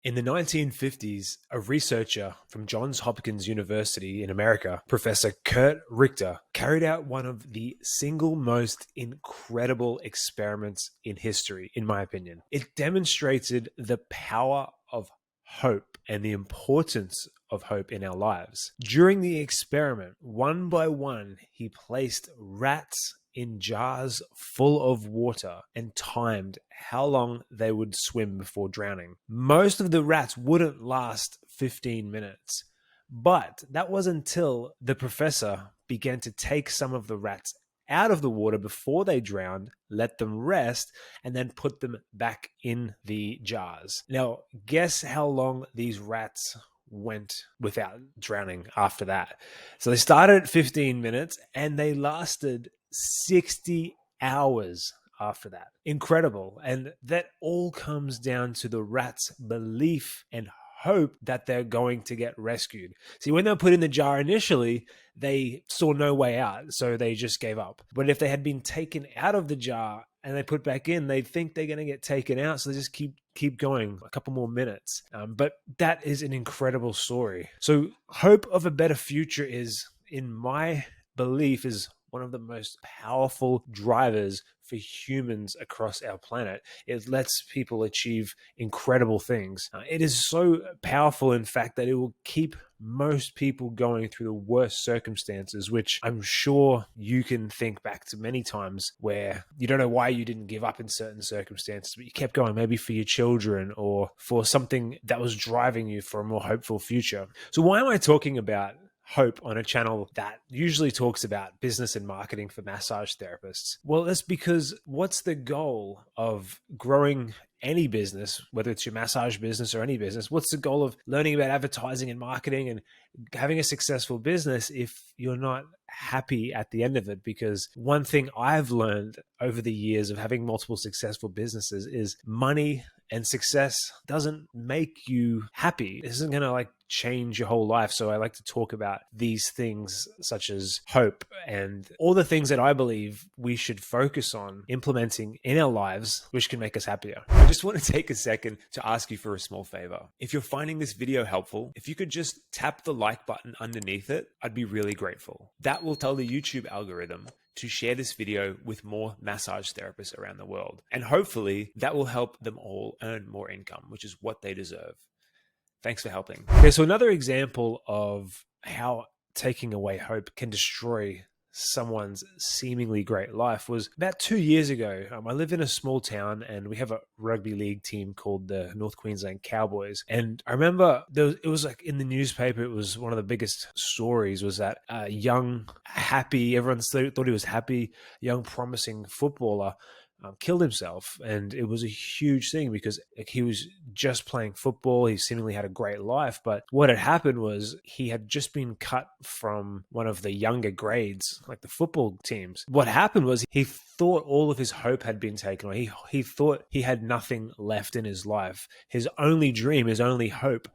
In the 1950s, a researcher from Johns Hopkins University in America, Professor Kurt Richter, carried out one of the single most incredible experiments in history, in my opinion. It demonstrated the power of hope and the importance of hope in our lives. During the experiment, one by one, he placed rats in jars full of water and timed how long they would swim before drowning. Most of the rats wouldn't last 15 minutes, but that was until the professor began to take some of the rats out of the water before they drowned, let them rest, and then put them back in the jars. Now, guess how long these rats went without drowning after that? So they started at 15 minutes and they lasted 60 hours after that. Incredible. And that all comes down to the rats' belief and hope that they're going to get rescued. See, when they were put in the jar initially, they saw no way out, so they just gave up. But if they had been taken out of the jar and they put back in, they think they're going to get taken out, so they just keep going a couple more minutes. But that is an incredible story. So hope of a better future is, in my belief, is one of the most powerful drivers for humans across our planet. It lets people achieve incredible things. It is so powerful, in fact, that it will keep most people going through the worst circumstances, which I'm sure you can think back to many times where you don't know why you didn't give up in certain circumstances, but you kept going, maybe for your children or for something that was driving you for a more hopeful future. So why am I talking about hope on a channel that usually talks about business and marketing for massage therapists? Well, that's because what's the goal of growing any business, whether it's your massage business or any business? What's the goal of learning about advertising and marketing and having a successful business if you're not happy at the end of it? Because one thing I've learned over the years of having multiple successful businesses is money and success doesn't make you happy. It isn't going to change your whole life. So I like to talk about these things such as hope and all the things that I believe we should focus on implementing in our lives, which can make us happier. I just want to take a second to ask you for a small favor. If you're finding this video helpful, if you could just tap the like button underneath it, I'd be really grateful. That will tell the YouTube algorithm to share this video with more massage therapists around the world. And hopefully that will help them all earn more income, which is what they deserve. Thanks for helping. Okay, so another example of how taking away hope can destroy someone's seemingly great life was about 2 years ago. I live in a small town and we have a rugby league team called the North Queensland Cowboys. And I remember it was in the newspaper, it was one of the biggest stories was that a young, happy, everyone thought he was happy, young, promising footballer killed himself. And it was a huge thing because he was just playing football. He seemingly had a great life. But what had happened was he had just been cut from one of the younger grades, like the football teams. What happened was he thought all of his hope had been taken away. He thought he had nothing left in his life. His only dream, his only hope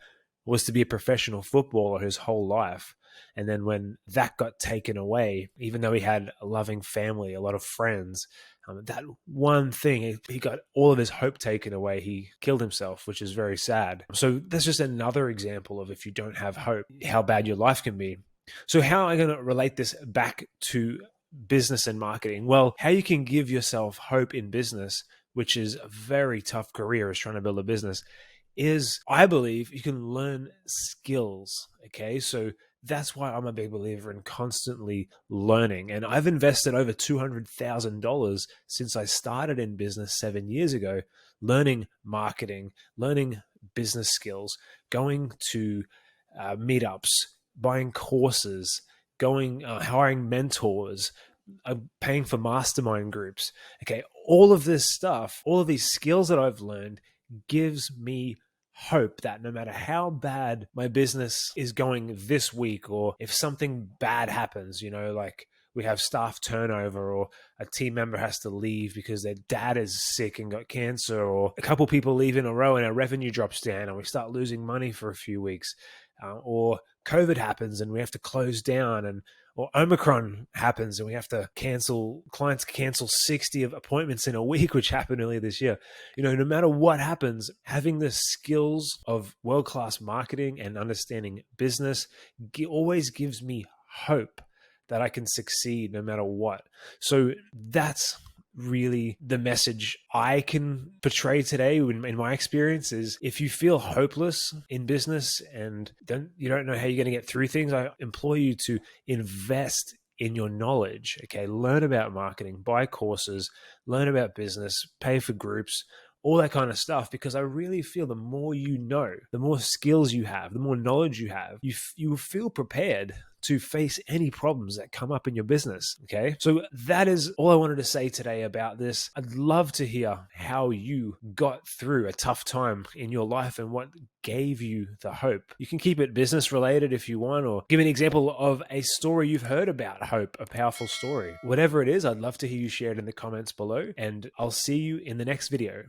was to be a professional footballer his whole life. And then when that got taken away, even though he had a loving family, a lot of friends, that one thing, he got all of his hope taken away. He killed himself, which is very sad. So that's just another example of if you don't have hope, how bad your life can be. So how am I going to relate this back to business and marketing? Well, how you can give yourself hope in business, which is a very tough career, is trying to build a business, is I believe you can learn skills. Okay, so that's why I'm a big believer in constantly learning. And I've invested over $200,000 since I started in business 7 years ago, learning marketing, learning business skills, going to meetups, buying courses, hiring mentors, paying for mastermind groups. Okay, all of this stuff, all of these skills that I've learned gives me hope that no matter how bad my business is going this week, or if something bad happens, like we have staff turnover or a team member has to leave because their dad is sick and got cancer, or a couple people leave in a row and our revenue drops down and we start losing money for a few weeks, or COVID happens and we have to close down, and or Omicron happens and we have to clients cancel 60 of appointments in a week, which happened earlier this year. No matter what happens, having the skills of world-class marketing and understanding business always gives me hope that I can succeed no matter what. So that's really the message I can portray today in my experience is, if you feel hopeless in business and you don't know how you're going to get through things, I implore you to invest in your knowledge. Okay, learn about marketing, buy courses, learn about business, pay for groups, all that kind of stuff, because I really feel the more you know, the more skills you have, the more knowledge you have, you will feel prepared to face any problems that come up in your business. Okay. So that is all I wanted to say today about this. I'd love to hear how you got through a tough time in your life and what gave you the hope. You can keep it business related if you want, or give an example of a story you've heard about hope, a powerful story. Whatever it is, I'd love to hear you share it in the comments below, and I'll see you in the next video.